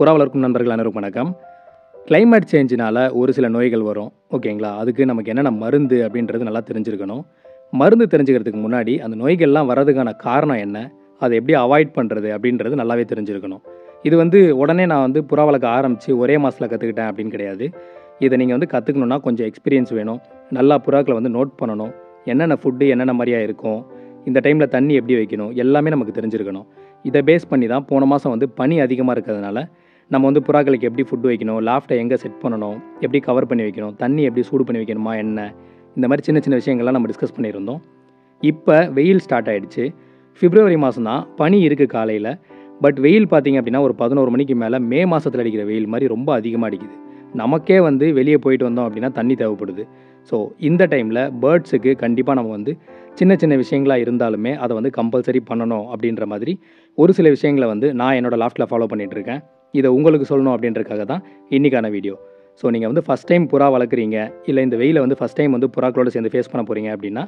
புறா வளர்க்கும் நண்பர்கள் அனைவருக்கும் வணக்கம். கிளைமேட் சேஞ்சினால் ஒரு சில நோய்கள் வரும், ஓகேங்களா? அதுக்கு நமக்கு என்னென்ன மருந்து அப்படின்றது நல்லா தெரிஞ்சிருக்கணும். மருந்து தெரிஞ்சுக்கிறதுக்கு முன்னாடி அந்த நோய்கள்லாம் வர்றதுக்கான காரணம் என்ன, அதை எப்படி அவாய்ட் பண்ணுறது அப்படின்றது நல்லாவே தெரிஞ்சிருக்கணும். இது உடனே நான் புறா வளர்க்க ஆரம்பித்து ஒரே மாதத்தில் கற்றுக்கிட்டேன் அப்படின்னு கிடையாது. இதை நீங்கள் கற்றுக்கணுன்னா கொஞ்சம் எக்ஸ்பீரியன்ஸ் வேணும். நல்லா புறாக்களை நோட் பண்ணணும். என்னென்ன ஃபுட்டு என்னென்ன மாதிரியா இருக்கும், இந்த டைமில் தண்ணி எப்படி வைக்கணும், எல்லாமே நமக்கு தெரிஞ்சிருக்கணும். இதை பேஸ் பண்ணி தான் போன மாதம் பனி அதிகமாக இருக்கிறதுனால நம்ம புறாக்களுக்கு எப்படி ஃபுட் வைக்கணும், லாஃப்ட்டை எங்கே செட் பண்ணணும், எப்படி கவர் பண்ணி வைக்கணும், தண்ணி எப்படி சூடு பண்ணி வைக்கணுமா என்ன, இந்த மாதிரி சின்ன சின்ன விஷயங்கள்லாம் நம்ம டிஸ்கஸ் பண்ணியிருந்தோம். இப்போ வெயில் ஸ்டார்ட் ஆகிடுச்சு. பிப்ரவரி மாதம் தான், பனி இருக்குது காலையில். பட் வெயில் பார்த்திங்க அப்படின்னா ஒரு 11 மணிக்கு மேலே மே மாதத்தில் அடிக்கிற வெயில் மாதிரி ரொம்ப அதிகமாக அடிக்குது. நமக்கே வெளியே போயிட்டு வந்தோம் அப்படின்னா தண்ணி தேவைப்படுது. ஸோ இந்த டைமில் பேர்ட்ஸுக்கு கண்டிப்பாக நம்ம சின்ன சின்ன விஷயங்களாக இருந்தாலுமே அதை கம்பல்சரி பண்ணணும் அப்படின்ற மாதிரி ஒரு சில விஷயங்களை நான் என்னோடய லாஃப்ட்டில் ஃபாலோ பண்ணிகிட்ருக்கேன். இதை உங்களுக்கு சொல்லணும் அப்படின்றதுக்காக தான் இன்றைக்கான வீடியோ. ஸோ நீங்கள் ஃபஸ்ட் டைம் புறா வளர்க்குறீங்க, இல்லை இந்த வெயிலை ஃபஸ்ட் டைம் புறாக்களோடு சேர்ந்து ஃபேஸ் பண்ண போகிறீங்க அப்படின்னா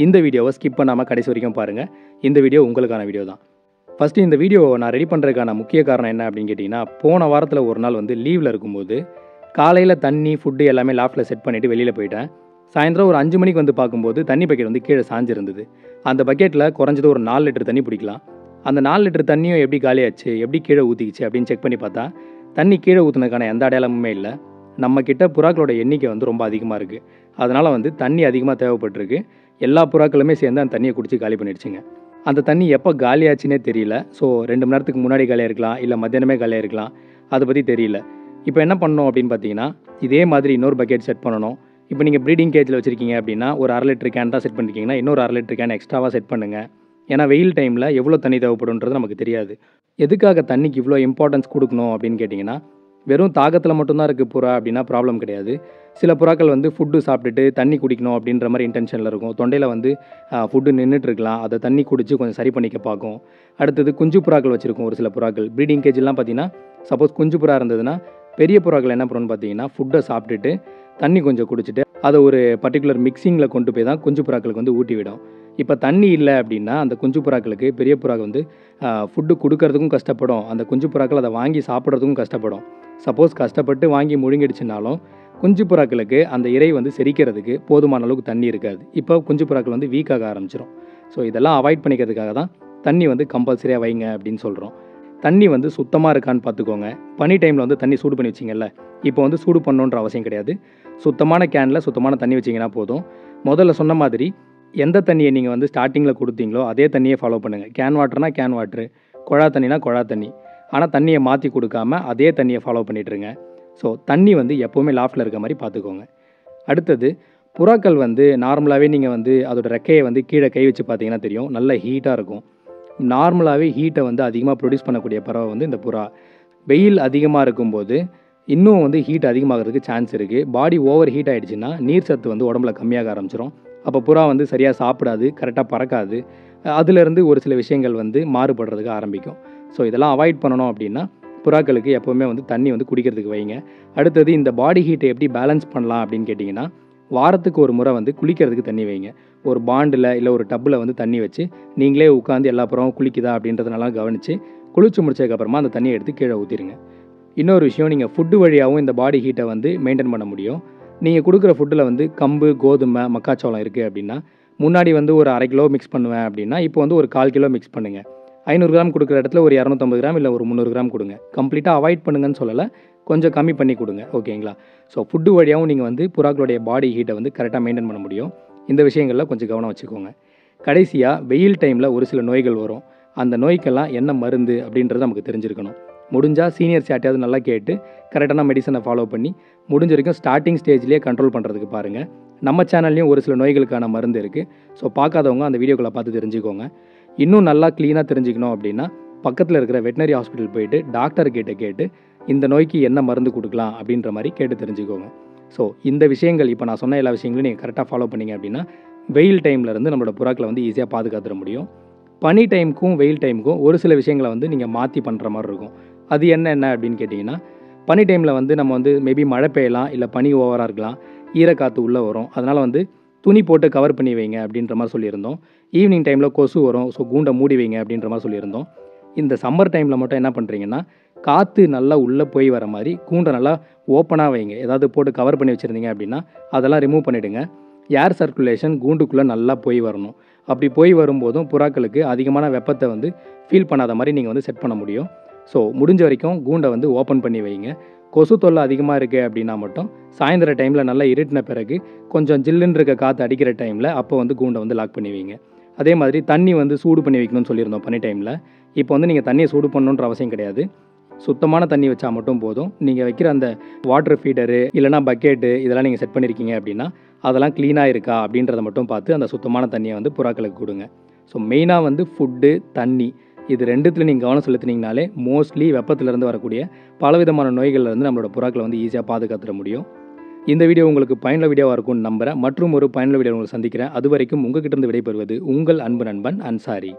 இந்த வீடியோவை ஸ்கிப் பண்ணாமல் கடைசி வரைக்கும் பாருங்கள். இந்த வீடியோ உங்களுக்கான வீடியோ தான். ஃபஸ்ட்டு இந்த வீடியோவை நான் ரெடி பண்ணுறதுக்கான முக்கிய காரணம் என்ன அப்படின்னு கேட்டிங்கன்னா, போன வாரத்தில் ஒரு நாள் லீவில் இருக்கும்போது காலையில் தண்ணி ஃபுட்டு எல்லாமே லாஃப்ட்டில் செட் பண்ணிவிட்டு வெளியில் போயிட்டேன். சாயந்தரம் ஒரு 5 மணிக்கு பார்க்கும்போது தண்ணி பக்கெட் கீழே சாஞ்சிருந்தது. அந்த பக்கெட்டில் குறைஞ்சது ஒரு 4 லிட்டர் தண்ணி பிடிக்கலாம். அந்த 4 லிட்டர் தண்ணியும் எப்படி காலியாச்சு, எப்படி கீழே ஊற்றிக்கிச்சு அப்படின்னு செக் பண்ணி பார்த்தா தண்ணி கீழே ஊற்றுனதுக்கான எந்த அடையாளமுமே இல்லை. நம்மக்கிட்ட புறாக்களோட எண்ணிக்கை ரொம்ப அதிகமாக இருக்குது. அதனால் தண்ணி அதிகமாக தேவைப்பட்டிருக்கு. எல்லா புறாக்களுமே சேர்ந்து அந்த தண்ணியை குடிச்சு காலி பண்ணிடுச்சுங்க. அந்த தண்ணி எப்போ காலியாச்சுன்னே தெரியல. ஸோ 2 மணி நேரத்துக்கு முன்னாடி காலியாக இருக்கலாம், இல்லை மத்தியானமே காலியாக இருக்கலாம், அதை பற்றி தெரியல. இப்போ என்ன பண்ணணும் அப்படின்னு பார்த்தீங்கன்னா, இதே மாதிரி இன்னொரு பக்கெட் செட் பண்ணணும். இப்போ நீங்கள் ப்ரீடிங் கேஜில் வச்சுருக்கீங்க அப்படின்னா ஒரு 1/2 லிட்டர் கேன் தான் செட் பண்ணிருக்கீங்கன்னா இன்னொரு 1/2 லிட்டர் கேன் எக்ஸ்ட்ராவாக செட் பண்ணுங்கள். ஏன்னா வெயில் டைமில் எவ்வளோ தண்ணி தேவைப்படுன்றது நமக்கு தெரியாது. எதுக்காக தண்ணிக்கு இவ்வளோ இம்பார்ட்டன்ஸ் கொடுக்கணும் அப்படின்னு கேட்டிங்கன்னா, வெறும் தாகத்தில் மட்டும்தான் இருக்குது புறா அப்படின்னா ப்ராப்ளம் கிடையாது. சில புறாக்கள் ஃபுட்டு சாப்பிட்டுட்டு தண்ணி குடிக்கணும் அப்படின்ற மாதிரி இன்டென்ஷனில் இருக்கும். தொண்டையில் ஃபுட்டு நின்றுட்டு இருக்கலாம், அதை தண்ணி குடித்து கொஞ்சம் சரி பண்ணிக்க பார்க்கும். அடுத்தது குஞ்சு புறாக்கள் வச்சுருக்கும் ஒரு சில புறாக்கள். ப்ரீடிங் கேஜெலாம் பார்த்திங்கன்னா சப்போஸ் குஞ்சு புறா இருந்ததுன்னா பெரிய புறாக்கள் என்ன பண்ணணும்னு பார்த்தீங்கன்னா, ஃபுட்டை சாப்பிட்டுட்டு தண்ணி கொஞ்சம் குடிச்சிட்டு அதை ஒரு பர்டிகுலர் மிக்சிங்கில் கொண்டு போய் தான் குஞ்சு புறாக்களுக்கு ஊட்டி விடும். இப்போ தண்ணி இல்லை அப்படின்னா அந்த குஞ்சு புறாக்களுக்கு பெரிய புறாக்கள் ஃபுட்டு கொடுக்கறதுக்கும் கஷ்டப்படும், அந்த குஞ்சு புறாக்கள் அதை வாங்கி சாப்பிட்றதுக்கும் கஷ்டப்படும். சப்போஸ் கஷ்டப்பட்டு வாங்கி முழுங்கிடுச்சுனாலும் குஞ்சு புறாக்களுக்கு அந்த இறை செரிக்கிறதுக்கு போதுமான அளவுக்கு தண்ணி இருக்காது. இப்போ குஞ்சு புறாக்கள் வீக்காக ஆரம்பிச்சிடும். ஸோ இதெல்லாம் அவாய்ட் பண்ணிக்கிறதுக்காக தான் தண்ணி கம்பல்சரியாக வைங்க அப்படின்னு சொல்கிறோம். தண்ணி சுத்தமாக இருக்கான்னு பார்த்துக்கோங்க. பனி டைமில் தண்ணி சூடு பண்ணி வச்சிங்கல்ல, இப்போ சூடு பண்ணணுன்ற அவசியம் கிடையாது. சுத்தமான கேனில் சுத்தமான தண்ணி வச்சிங்கன்னா போதும். முதல்ல சொன்ன மாதிரி எந்த தண்ணியை நீங்கள் ஸ்டார்டிங்கில் கொடுத்தீங்களோ அதே தண்ணியை ஃபாலோ பண்ணுங்கள். கேன் வாட்டர்னா கேன் வாட்ரு, குழா தண்ணினா குழா தண்ணி. ஆனால் தண்ணியை மாற்றி கொடுக்காம அதே தண்ணியை ஃபாலோ பண்ணிட்டுருங்க. ஸோ தண்ணி எப்போவுமே லாஃப்ட்டில் இருக்க மாதிரி பார்த்துக்கோங்க. அடுத்தது புறாக்கள் நார்மலாகவே நீங்கள் அதோட ரெக்கையை கீழே கை வச்சு பார்த்தீங்கன்னா தெரியும், நல்ல ஹீட்டாக இருக்கும். நார்மலாகவே ஹீட்டை அதிகமாக ப்ரொடியூஸ் பண்ணக்கூடிய பறவை இந்த புறா. வெயில் அதிகமாக இருக்கும்போது இன்னும் ஹீட் அதிகமாகிறதுக்கு சான்ஸ் இருக்குது. பாடி ஓவர் ஹீட் ஆகிடுச்சுன்னா நீர் சத்து உடம்புல கம்மியாக ஆரம்பிச்சிடும். அப்போ புறா சரியாக சாப்பிடாது, கரெக்டாக பறக்காது. அதுலேருந்து ஒரு சில விஷயங்கள் மாறுபடுறதுக்கு ஆரம்பிக்கும். ஸோ இதெல்லாம் அவாய்ட் பண்ணணும் அப்படின்னா புறாக்களுக்கு எப்போவுமே தண்ணி குடிக்கிறதுக்கு வைங்க. அடுத்தது இந்த பாடி ஹீட்டை எப்படி பேலன்ஸ் பண்ணலாம் அப்படின்னு கேட்டிங்கன்னா, வாரத்துக்கு ஒரு முறை குளிக்கிறதுக்கு தண்ணி வைங்க. ஒரு பாண்டில் இல்லை ஒரு டப்பில் தண்ணி வச்சு நீங்களே உட்காந்து எல்லா புறமும் குளிக்குதா அப்படின்றத நல்லா கவனித்து குளிச்சு முடிச்சதுக்கப்புறமா அந்த தண்ணியை எடுத்து கீழே ஊற்றிடுங்க. இன்னொரு விஷயம், நீங்கள் ஃபுட்டு வழியாகவும் இந்த பாடி ஹீட்டை மெயின்டைன் பண்ண முடியும். நீங்கள் கொடுக்குற ஃபுட்டில் கம்பு, கோதுமை, மக்காச்சோளம் இருக்குது அப்படின்னா முன்னாடி ஒரு 1/2 கிலோ மிக்ஸ் பண்ணுவேன் அப்படின்னா இப்போ ஒரு 1/4 கிலோ மிக்ஸ் பண்ணுங்கள். 500 கிராம் கொடுக்குற இடத்துல ஒரு 250 கிராம் இல்லை ஒரு 300 கிராம் கொடுங்க. கம்ப்ளீட்டாக அவாய்ட் பண்ணுங்கன்னு சொல்லலை, கொஞ்சம் கம்மி பண்ணி கொடுங்க, ஓகேங்களா? ஸோ ஃபுட்டு வழியாகவும் நீங்கள் புறாக்களுடைய பாடி ஹீட்டை கரெக்டாக மெயின்டைன் பண்ண முடியும். இந்த விஷயங்களில் கொஞ்சம் கவனம் வச்சுக்கோங்க. கடைசியாக வெயில் டைமில் ஒரு சில நோய்கள் வரும். அந்த நோய்க்கெல்லாம் என்ன மருந்து அப்படின்றது நமக்கு தெரிஞ்சிருக்கணும். முடிஞ்சால் சீனியர்ஸ் யார்ட்டையாவது நல்லா கேட்டு கரெக்டான மெடிசனை ஃபாலோ பண்ணி முடிஞ்ச வரைக்கும் ஸ்டார்டிங் ஸ்டேஜ்லேயே கண்ட்ரோல் பண்ணுறதுக்கு பாருங்கள். நம்ம சேனல்லையும் ஒரு சில நோய்களுக்கான மருந்து இருக்குது. ஸோ பார்க்காதவங்க அந்த வீடியோக்களை பார்த்து தெரிஞ்சுக்கோங்க. இன்னும் நல்லா க்ளீனாக தெரிஞ்சுக்கணும் அப்படின்னா பக்கத்தில் இருக்கிற வெட்டினரி ஹாஸ்பிட்டல் போயிட்டு டாக்டர்கிட்ட கேட்டு இந்த நோய்க்கு என்ன மருந்து கொடுக்கலாம் அப்படின்ற மாதிரி கேட்டு தெரிஞ்சுக்கோங்க. ஸோ இந்த விஷயங்கள் இப்போ நான் சொன்ன எல்லா விஷயங்களையும் நீங்கள் கரெக்டாக ஃபாலோ பண்ணிங்க அப்படின்னா வெயில் டைம்லேருந்து நம்மளோட புறாக்களை ஈஸியாக பாதுகாத்துட முடியும். பனி டைமுக்கும் வெயில் டைமுக்கும் ஒரு சில விஷயங்களை நீங்கள் மாற்றி பண்ணுற மாதிரி இருக்கும். அது என்ன அப்படின்னு கேட்டிங்கன்னா, பனி டைமில் நம்ம மேபி மழை பெய்யலாம், இல்லை பனி ஓவராக இருக்கலாம், ஈரக்காற்று உள்ளே வரும். அதனால் துணி போட்டு கவர் பண்ணி வைங்க அப்படின்ற மாதிரி சொல்லியிருந்தோம். ஈவினிங் டைமில் கொசு வரும், ஸோ கூண்டை மூடி வைங்க அப்படின்ற மாதிரி சொல்லியிருந்தோம். இந்த சம்மர் டைமில் மட்டும் என்ன பண்ணுறீங்கன்னா, காற்று நல்லா உள்ளே போய் வர மாதிரி கூண்டை நல்லா ஓப்பனாக வைங்க. ஏதாவது போட்டு கவர் பண்ணி வச்சுருந்தீங்க அப்படின்னா அதெல்லாம் ரிமூவ் பண்ணிவிடுங்க. ஏர் சர்க்குலேஷன் கூண்டுக்குள்ளே நல்லா போய் வரணும். அப்படி போய் வரும்போதும் புறாக்களுக்கு அதிகமான வெப்பத்தை வந்து ஃபீல் பண்ணாத மாதிரி நீங்கள் வந்து செட் பண்ண முடியும். ஸோ முடிஞ்ச வரைக்கும் கூண்டை வந்து ஓப்பன் பண்ணி வைங்க. கொசு தொல்லை அதிகமாக இருக்குது அப்படின்னா மட்டும் சாயந்தர டைமில் நல்லா இருட்டின பிறகு கொஞ்சம் ஜில்லுன்னு இருக்க காற்று அடிக்கிற டைமில் அப்போ வந்து கூண்டை வந்து லாக் பண்ணி வைங்க. அதே மாதிரி தண்ணி வந்து சூடு பண்ணி வைக்கணும்னு சொல்லியிருந்தோம் பனி டைமில். இப்போ வந்து நீங்கள் தண்ணியை சூடு பண்ணணுன்ற அவசியம் கிடையாது. சுத்தமான தண்ணி வச்சா மட்டும் போதும். நீங்கள் வைக்கிற அந்த வாட்டர் ஃபீடரு இல்லைனா பக்கெட்டு இதெல்லாம் நீங்கள் செட் பண்ணியிருக்கீங்க அப்படின்னா அதெல்லாம் க்ளீனாக இருக்கா அப்படின்றத மட்டும் பார்த்து அந்த சுத்தமான தண்ணியை வந்து புறாக்களுக்கு கொடுங்க. ஸோ மெயினாக வந்து ஃபுட்டு, தண்ணி இது ரெண்டுத்தில் நீங்கள் கவனம் செலுத்தினீங்கனாலே மோஸ்ட்லி வெப்பத்திலேருந்து வரக்கூடிய பலவிதமான நோய்கள்லேருந்து நம்மளோட புறாக்களை வந்து ஈஸியாக பாதுகாத்துட முடியும். இந்த வீடியோ உங்களுக்கு பயனுள்ள வீடியோவாக இருக்கும்னு நம்புகிறேன். மற்றும் ஒரு பயனுள்ள வீடியோ உங்களுக்கு சந்திக்கிறேன். அது வரைக்கும் உங்ககிட்ட இருந்து விடைபெறுவது உங்கள் அன்பு நண்பன் அன்சாரி.